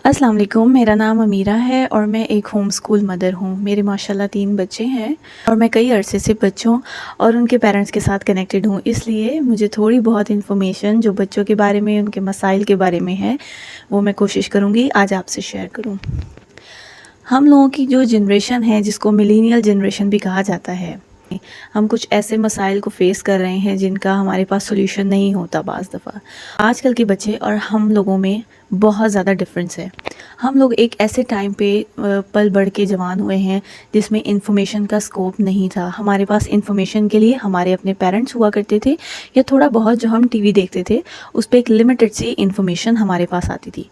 السلام علیکم، میرا نام امیرہ ہے اور میں ایک ہوم اسکول مدر ہوں۔ میرے ماشاءاللہ 3 بچے ہیں اور میں کئی عرصے سے بچوں اور ان کے پیرنٹس کے ساتھ کنیکٹڈ ہوں، اس لیے مجھے تھوڑی بہت انفارمیشن جو بچوں کے بارے میں، ان کے مسائل کے بارے میں ہے، وہ میں کوشش کروں گی آج آپ سے شیئر کروں۔ ہم لوگوں کی جو جنریشن ہے، جس کو ملینیل جنریشن بھی کہا جاتا ہے، ہم کچھ ایسے مسائل کو فیس کر رہے ہیں جن کا ہمارے پاس سولوشن نہیں ہوتا بعض دفعہ۔ آج کل کے بچے اور ہم لوگوں میں بہت زیادہ ڈفرینس ہے۔ ہم لوگ ایک ایسے ٹائم پہ پل بڑھ کے جوان ہوئے ہیں جس میں انفارمیشن کا سکوپ نہیں تھا۔ ہمارے پاس انفارمیشن کے لیے ہمارے اپنے پیرنٹس ہوا کرتے تھے، یا تھوڑا بہت جو ہم ٹی وی دیکھتے تھے اس پہ ایک لمیٹڈ سی انفارمیشن ہمارے پاس آتی تھی۔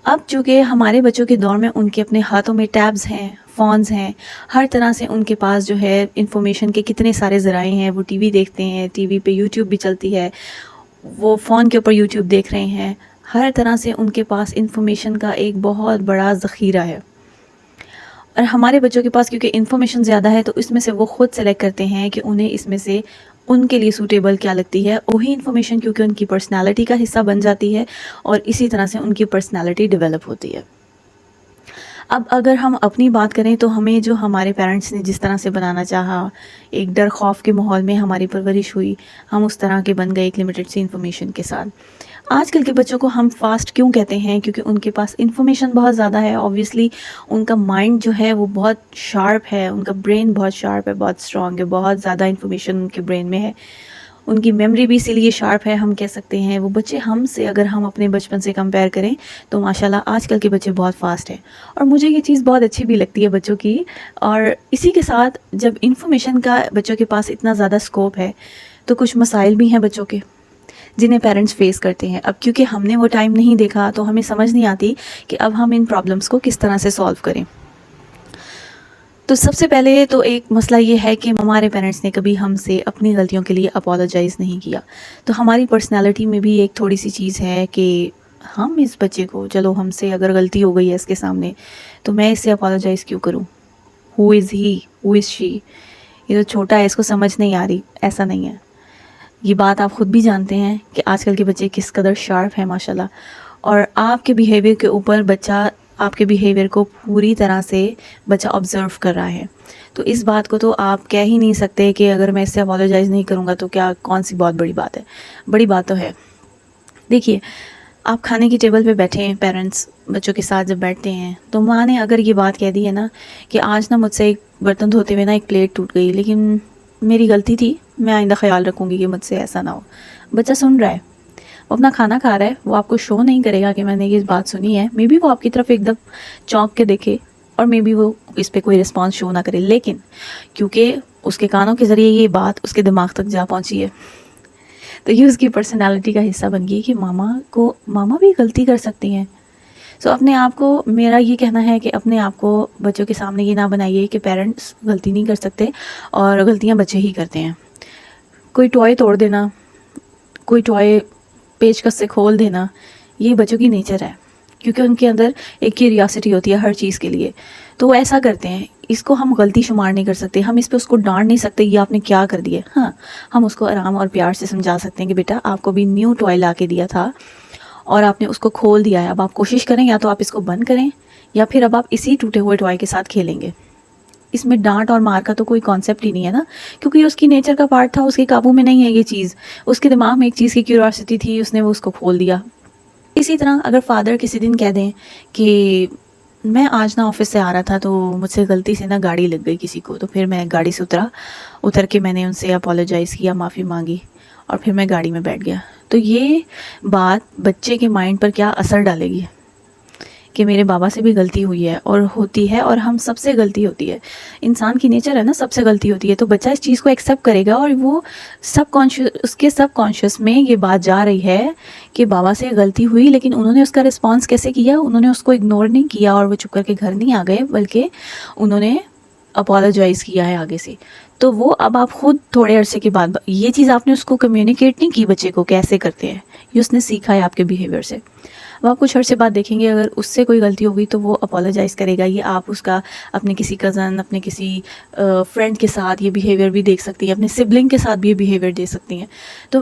اب چونکہ ہمارے بچوں کے دور میں ان کے اپنے ہاتھوں میں ٹیبز ہیں، فونز ہیں، ہر طرح سے ان کے پاس جو ہے انفارمیشن کے کتنے سارے ذرائع ہیں۔ وہ ٹی وی دیکھتے ہیں، ٹی وی پہ یوٹیوب بھی چلتی ہے، وہ فون کے اوپر یوٹیوب دیکھ رہے ہیں، ہر طرح سے ان کے پاس انفارمیشن کا ایک بہت بڑا ذخیرہ ہے۔ اور ہمارے بچوں کے پاس کیونکہ انفارمیشن زیادہ ہے تو اس میں سے وہ خود سلیکٹ کرتے ہیں کہ انہیں اس میں سے ان کے لیے سوٹیبل کیا لگتی ہے۔ وہی انفارمیشن کیونکہ ان کی پرسنالٹی کا حصہ بن جاتی ہے اور اسی طرح سے ان کی پرسنالٹی ڈیولپ ہوتی ہے۔ اب اگر ہم اپنی بات کریں تو ہمیں جو ہمارے پیرنٹس نے جس طرح سے بنانا چاہا، ایک ڈر خوف کے ماحول میں ہماری پرورش ہوئی، ہم اس طرح کے بن گئے ایک لمیٹڈ سی انفارمیشن کے ساتھ۔ آج کل کے بچوں کو ہم فاسٹ کیوں کہتے ہیں؟ کیونکہ ان کے پاس انفارمیشن بہت زیادہ ہے، اوبویسلی ان کا مائنڈ جو ہے وہ بہت شارپ ہے، ان کا برین بہت شارپ ہے، بہت اسٹرانگ ہے، بہت زیادہ انفارمیشن ان کے برین میں ہے، ان کی میموری بھی اسی لیے شارپ ہے۔ ہم کہہ سکتے ہیں وہ بچے ہم سے، اگر ہم اپنے بچپن سے کمپیئر کریں تو ماشاءاللہ آج کل کے بچے بہت فاسٹ ہیں، اور مجھے یہ چیز بہت اچھی بھی لگتی ہے بچوں کی۔ اور اسی کے ساتھ جب انفارمیشن کا بچوں کے پاس اتنا زیادہ اسکوپ ہے تو کچھ مسائل بھی ہیں بچوں کے جنہیں پیرنٹس فیس کرتے ہیں۔ اب کیونکہ ہم نے وہ ٹائم نہیں دیکھا تو ہمیں سمجھ نہیں آتی کہ اب ہم ان پرابلمس کو کس طرح سے سالو کریں۔ تو سب سے پہلے تو ایک مسئلہ یہ ہے کہ ہمارے پیرنٹس نے کبھی ہم سے اپنی غلطیوں کے لیے اپولوجائز نہیں کیا۔ تو ہماری پرسنالٹی میں بھی ایک تھوڑی سی چیز ہے کہ ہم اس بچے کو، چلو ہم سے اگر غلطی ہو گئی ہے اس کے سامنے تو میں اس سے اپولوجائز کیوں کروں؟ ہو از ہی، ہو از شی، یہ تو چھوٹا ہے، اس کو سمجھ نہیں آ رہی۔ ایسا نہیں ہے، یہ بات آپ خود بھی جانتے ہیں کہ آج کل کے بچے کس قدر شارپ ہیں ماشاءاللہ، اور آپ کے بیہیویئر کے اوپر بچہ، آپ کے بیہیویئر کو پوری طرح سے بچہ آبزرو کر رہا ہے۔ تو اس بات کو تو آپ کہہ ہی نہیں سکتے کہ اگر میں اس سے اپولوجائز نہیں کروں گا تو کیا کون سی بہت بڑی بات ہے۔ بڑی بات تو ہے۔ دیکھیے، آپ کھانے کی ٹیبل پہ بیٹھے ہیں، پیرنٹس بچوں کے ساتھ جب بیٹھتے ہیں تو ماں نے اگر یہ بات کہہ دی ہے نا کہ آج نا مجھ سے ایک برتن دھوتے ہوئے نا ایک پلیٹ ٹوٹ گئی، لیکن میری غلطی تھی، میں آئندہ خیال رکھوں گی کہ مجھ سے ایسا نہ ہو۔ بچہ سن رہا ہے، وہ اپنا کھانا کھا رہا ہے، وہ آپ کو شو نہیں کرے گا کہ میں نے یہ بات سنی ہے۔ مے بی وہ آپ کی طرف ایک دم چونک کے دیکھے اور مے بی وہ اس پہ کوئی رسپانس شو نہ کرے، لیکن کیونکہ اس کے کانوں کے ذریعے یہ بات اس کے دماغ تک جا پہنچی ہے تو یہ اس کی پرسنالٹی کا حصہ بن گئی کہ ماما بھی غلطی کر سکتی ہیں۔ سو اپنے آپ کو، میرا یہ کہنا ہے کہ اپنے آپ کو بچوں کے سامنے یہ نہ بنائیے کہ پیرنٹس غلطی نہیں کر سکتے اور غلطیاں بچے ہی کرتے ہیں۔ کوئی ٹوائے توڑ دینا، کوئی ٹوائے پیچکس سے کھول دینا، یہ بچوں کی نیچر ہے، کیونکہ ان کے اندر ایک کیوریاسٹی ہوتی ہے ہر چیز کے لیے، تو وہ ایسا کرتے ہیں۔ اس کو ہم غلطی شمار نہیں کر سکتے، ہم اس پہ اس کو ڈانٹ نہیں سکتے یہ آپ نے کیا کر دیا۔ ہاں، ہم اس کو آرام اور پیار سے سمجھا سکتے ہیں کہ بیٹا آپ کو بھی نیو ٹوائے لا کے دیا تھا اور آپ نے اس کو کھول دیا ہے، اب آپ کوشش کریں یا تو آپ اس کو بند کریں یا پھر اب آپ اسی ٹوٹے ہوئے ٹوائے کے ساتھ کھیلیں گے۔ اس میں ڈانٹ اور مار کا تو کوئی کانسیپٹ ہی نہیں ہے نا، کیونکہ یہ اس کی نیچر کا پارٹ تھا، اس کے قابو میں نہیں ہے یہ چیز۔ اس کے دماغ میں ایک چیز کی کیوریاسٹی تھی، اس نے وہ اس کو کھول دیا۔ اسی طرح اگر فادر کسی دن کہہ دیں کہ میں آج نا آفس سے آ رہا تھا تو مجھ سے غلطی سے نا گاڑی لگ گئی کسی کو، تو پھر میں گاڑی سے اتر کے میں نے ان سے اپولوجائز کیا، معافی مانگی اور پھر میں گاڑی میں بیٹھ گیا، تو یہ بات بچے کے مائنڈ پر کیا اثر ڈالے گی کہ میرے بابا سے بھی غلطی ہوئی ہے اور ہوتی ہے، اور ہم سب سے غلطی ہوتی ہے، انسان کی نیچر ہے نا، سب سے غلطی ہوتی ہے۔ تو بچہ اس چیز کو ایکسیپٹ کرے گا اور وہ اس کے سب کانشیس میں یہ بات جا رہی ہے کہ بابا سے غلطی ہوئی، لیکن انہوں نے اس کا رسپانس کیسے کیا؟ انہوں نے اس کو اگنور نہیں کیا اور وہ چپ کر کے گھر نہیں آ گئے، بلکہ انہوں نے اپولوجائز کیا ہے آگے سے۔ تو وہ اب آپ خود تھوڑے عرصے کے بعد یہ چیز آپ نے اس کو کمیونیکیٹ نہیں کی بچے کو کیسے کرتے ہیں، یہ اس نے سیکھا ہے آپ کے بیہیویئر سے۔ وہ آپ کچھ عرصے بعد دیکھیں گے اگر اس سے کوئی غلطی ہوگی تو وہ اپولوجائز کرے گا. یہ آپ اس کا اپنے کسی کزن، اپنے کسی فرینڈ کے ساتھ یہ بیہیویئر بھی دیکھ سکتی ہیں، اپنے سبلنگ کے ساتھ بھی یہ بیہیویئر دیکھ سکتی ہیں. تو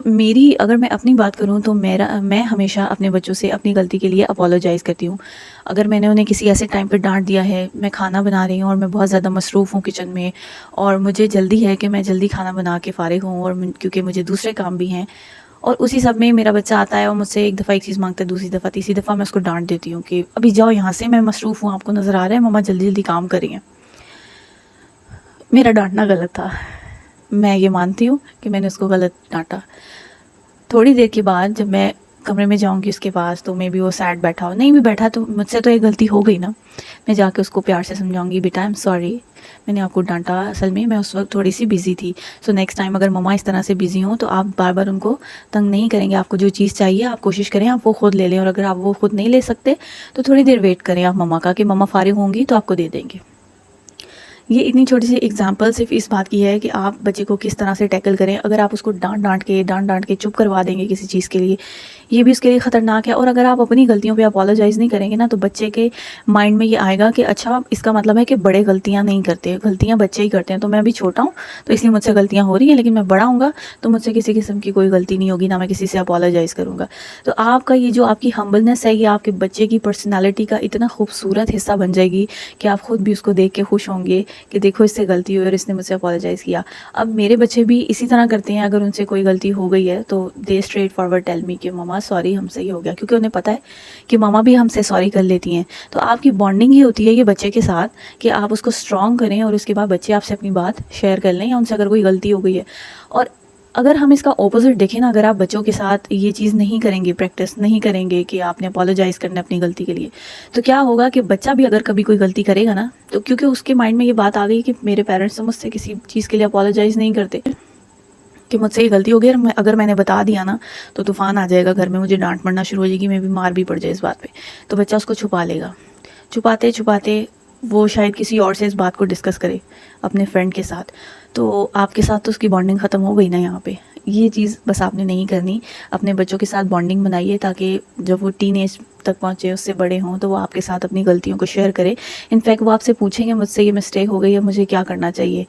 اگر میں اپنی بات کروں تو میں ہمیشہ اپنے بچوں سے اپنی غلطی کے لیے اپولوجائز کرتی ہوں. اگر میں نے انہیں کسی ایسے ٹائم پہ ڈانٹ دیا ہے، میں کھانا بنا رہی ہوں اور میں بہت زیادہ مصروف ہوں کچن میں، اور مجھے جلدی ہے کہ میں جلدی کھانا بنا کے فارغ ہوں، اور کیونکہ مجھے دوسرے کام بھی ہیں، اور اسی سب میں میرا بچہ آتا ہے اور مجھ سے ایک دفعہ ایک چیز مانگتا ہے، دوسری دفعہ، تیسری دفعہ میں اس کو ڈانٹ دیتی ہوں کہ ابھی جاؤ یہاں سے، میں مصروف ہوں، آپ کو نظر آ رہا ہے مما جلدی جلدی کام کر رہی ہیں. میرا ڈانٹنا غلط تھا، میں یہ مانتی ہوں کہ میں نے اس کو غلط ڈانٹا. تھوڑی دیر کے بعد جب میں کمرے میں جاؤں گی اس کے پاس تو میں بھی وہ سیڈ بیٹھا ہو، نہیں بھی بیٹھا تو مجھ سے تو ایک غلطی ہو گئی نا، میں جا کے اس کو پیار سے سمجھاؤں گی، بیٹا آئی ایم سوری، میں نے آپ کو ڈانٹا، اصل میں اس وقت تھوڑی سی بزی تھی، سو نیکسٹ ٹائم اگر مما اس طرح سے بزی ہوں تو آپ بار بار ان کو تنگ نہیں کریں گے. آپ کو جو چیز چاہیے آپ کوشش کریں آپ وہ خود لے لیں، اور اگر آپ وہ خود نہیں لے سکتے تو تھوڑی دیر ویٹ کریں آپ مما کا، کہ مما فارغ ہوں گی تو آپ کو دے دیں گے. یہ اتنی چھوٹی سی ایگزامپل صرف اس بات کی ہے کہ آپ بچے کو کس طرح سے ٹیکل کریں. اگر آپ اس کو ڈانٹ کے چپ کروا دیں گے کسی چیز کے لیے، یہ بھی اس کے لیے خطرناک ہے. اور اگر آپ اپنی غلطیوں پہ اپولوجائز نہیں کریں گے نا تو بچے کے مائنڈ میں یہ آئے گا کہ اچھا اس کا مطلب ہے کہ بڑے غلطیاں نہیں کرتے، غلطیاں بچے ہی کرتے ہیں، تو میں ابھی چھوٹا ہوں تو اس لیے مجھ سے غلطیاں ہو رہی ہیں، لیکن میں بڑا ہوں گا تو مجھ سے کسی قسم کی کوئی غلطی نہیں ہوگی، نہ میں کسی سے اپولوجائز کروں گا. تو آپ کا یہ جو آپ کی ہمبلنس ہے یہ آپ کے بچے کی پرسنالٹی کا اتنا خوبصورت حصہ بن جائے گی کہ آپ خود بھی اس کو دیکھ کے خوش ہوں گے کہ دیکھو اس سے غلطی ہوئی اور اس نے مجھ سے اپولوجائز کیا. اب میرے بچے بھی اسی طرح کرتے ہیں، اگر ان سے کوئی غلطی ہو گئی ہے تو دے اسٹریٹ فارورڈ ٹیل می کہ مما سوری ہم سے یہ ہو گیا، کیونکہ انہیں پتہ ہے کہ ماما بھی ہم سے سوری کر لیتی ہیں. تو آپ کی بانڈنگ یہ ہوتی ہے یہ بچے کے ساتھ کہ آپ اس کو اسٹرانگ کریں اور اس کے بعد بچے آپ سے اپنی بات شیئر کر لیں، یا ان سے اگر کوئی غلطی ہو گئی ہے. اور اگر ہم اس کا اپوزٹ دیکھیں نا، اگر آپ بچوں کے ساتھ یہ چیز نہیں کریں گے، پریکٹس نہیں کریں گے کہ آپ نے اپولوجائز کرنا اپنی غلطی کے لیے، تو کیا ہوگا کہ بچہ بھی اگر کبھی کوئی غلطی کرے گا نا تو کیونکہ اس کے مائنڈ میں یہ بات آ گئی کہ میرے پیرنٹس مجھ سے کسی چیز کے لیے اپولوجائز نہیں کرتے، کہ مجھ سے یہ غلطی ہو گئی، اور اگر میں نے بتا دیا نا تو طوفان آ جائے گا گھر میں، مجھے ڈانٹ پڑنا شروع ہو جائے گی، میں بیمار بھی پڑ جائے اس بات پہ. تو بچہ اس کو چھپا لے گا، چھپاتے وہ شاید کسی اور سے اس بات کو ڈسکس کرے اپنے فرینڈ کے ساتھ، تو آپ کے ساتھ تو اس کی بانڈنگ ختم ہو گئی نا. یہاں پہ یہ چیز بس آپ نے نہیں کرنی. اپنے بچوں کے ساتھ بانڈنگ بنائیے تاکہ جب وہ ٹین ایج تک پہنچے، اس سے بڑے ہوں، تو وہ آپ کے ساتھ اپنی غلطیوں کو شیئر کرے. انفیکٹ وہ آپ سے پوچھیں گے مجھ سے یہ مسٹیک ہو گئی ہے، مجھے کیا کرنا چاہیے.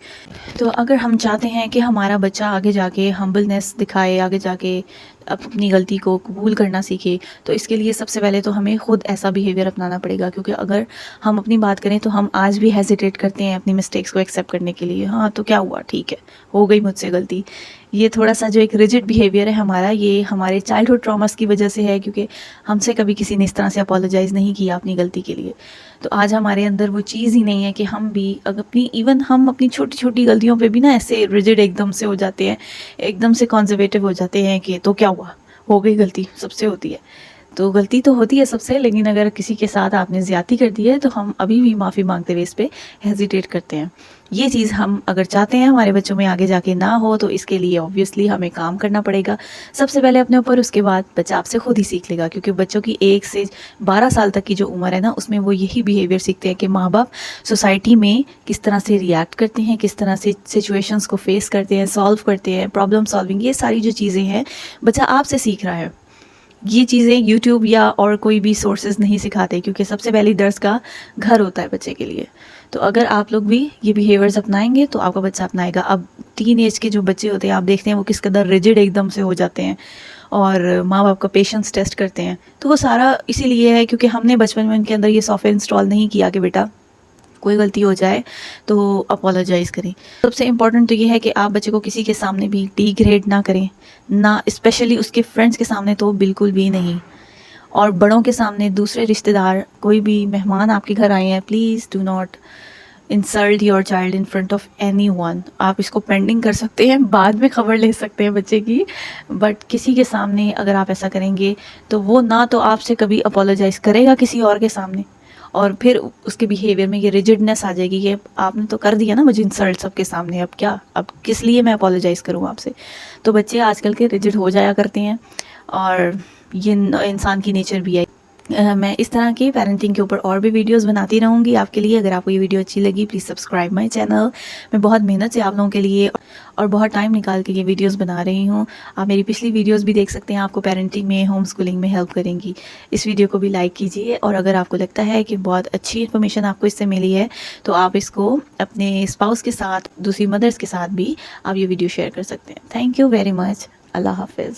تو اگر ہم چاہتے ہیں کہ ہمارا بچہ آگے جا کے ہمبلنس دکھائے، آگے جا کے اپنی غلطی کو قبول کرنا سیکھے، تو اس کے لیے سب سے پہلے تو ہمیں خود ایسا بیہیویئر اپنانا پڑے گا. کیونکہ اگر ہم اپنی بات کریں تو ہم آج بھی ہیزیٹیٹ کرتے ہیں اپنی مسٹیکس کو ایکسیپٹ کرنے کے لیے. ہاں تو کیا ہوا، ٹھیک ہے، ہو گئی مجھ سے غلطی. یہ تھوڑا سا جو ایک ریجڈ بیہیویئر ہے ہمارا، یہ ہمارے چائلڈہڈ ٹراماس کی وجہ سے ہے، کیونکہ ہم سے کبھی کسی نے اس طرح سے اپولوجائز نہیں کیا اپنی غلطی کے لیے. تو آج ہمارے اندر وہ چیز ہی نہیں ہے کہ ہم بھی ہم اپنی چھوٹی چھوٹی غلطیوں پہ بھی نا ایسے ریجڈ ایک دم سے ہو جاتے ہیں، ایک دم سے کنزرویٹو ہو جاتے ہیں کہ تو کیا ہوا، ہو گئی غلطی، سب سے ہوتی ہے. تو غلطی تو ہوتی ہے سب سے، لیکن اگر کسی کے ساتھ آپ نے زیادتی کر دی ہے تو ہم ابھی بھی معافی مانگتے ہوئے اس پہ ہیزیٹیٹ کرتے ہیں. یہ چیز ہم اگر چاہتے ہیں ہمارے بچوں میں آگے جا کے نہ ہو تو اس کے لیے آبویسلی ہمیں کام کرنا پڑے گا سب سے پہلے اپنے اوپر. اس کے بعد بچہ آپ سے خود ہی سیکھ لے گا، کیونکہ بچوں کی 1 سے 12 سال تک کی جو عمر ہے نا، اس میں وہ یہی بیہیویئر سیکھتے ہیں کہ ماں باپ سوسائٹی میں کس طرح سے ریئیکٹ کرتے ہیں، کس طرح سے سچویشنز کو فیس کرتے ہیں، سالو کرتے ہیں، پرابلم سالونگ. یہ ساری جو چیزیں ہیں بچہ آپ سے سیکھ رہا ہے. یہ چیزیں یوٹیوب یا اور کوئی بھی سورسز نہیں سکھاتے، کیونکہ سب سے پہلی درس کا گھر ہوتا ہے بچے کے لیے. تو اگر آپ لوگ بھی یہ بیہیویئرز اپنائیں گے تو آپ کا بچہ اپنائے گا. اب ٹین ایج کے جو بچے ہوتے ہیں آپ دیکھتے ہیں وہ کس قدر ریجڈ ایک دم سے ہو جاتے ہیں اور ماں باپ کا پیشنس ٹیسٹ کرتے ہیں. تو وہ سارا اسی لیے ہے کیونکہ ہم نے بچپن میں ان کے اندر یہ سافٹ ویئر انسٹال نہیں کیا کہ بیٹا کوئی غلطی ہو جائے تو اپولوجائز کریں. سب سے امپورٹنٹ تو یہ ہے کہ آپ بچے کو کسی کے سامنے بھی ڈی گریڈ نہ کریں، نہ اسپیشلی اس کے فرینڈس کے سامنے تو بالکل بھی نہیں. اور بڑوں کے سامنے، دوسرے رشتہ دار، کوئی بھی مہمان آپ کے گھر آئے ہیں، please do not insult your child in front of any one. آپ اس کو پینڈنگ کر سکتے ہیں، بعد میں خبر لے سکتے ہیں بچے کی، بٹ کسی کے سامنے اگر آپ ایسا کریں گے تو وہ نہ تو آپ سے کبھی اپولوجائز کرے گا کسی اور کے سامنے، اور پھر اس کے بیہیویئر میں یہ ریجڈنس آ جائے گی کہ آپ نے تو کر دیا نا مجھے انسلٹ سب کے سامنے، اب کس لیے میں اپولوجائز کروں آپ سے. تو بچے آج کل کے ریجڈ ہو جایا کرتے ہیں اور یہ انسان کی نیچر بھی ہے. میں اس طرح کی پیرنٹنگ کے اوپر اور بھی ویڈیوز بناتی رہوں گی آپ کے لیے. اگر آپ کو یہ ویڈیو اچھی لگی پلیز سبسکرائب مائی چینل. میں بہت محنت سے آپ لوگوں کے لیے اور بہت ٹائم نکال کے یہ ویڈیوز بنا رہی ہوں. آپ میری پچھلی ویڈیوز بھی دیکھ سکتے ہیں, آپ کو پیرنٹنگ میں, ہوم اسکولنگ میں ہیلپ کریں گی. اس ویڈیو کو بھی لائک کیجیے, اور اگر آپ کو لگتا ہے کہ بہت اچھی انفارمیشن آپ کو اس سے ملی ہے تو آپ اس کو اپنے اسپاؤس کے ساتھ, دوسری مدرس کے ساتھ بھی آپ یہ ویڈیو شیئر کر سکتے ہیں. Thank you very much. اللہ حافظ.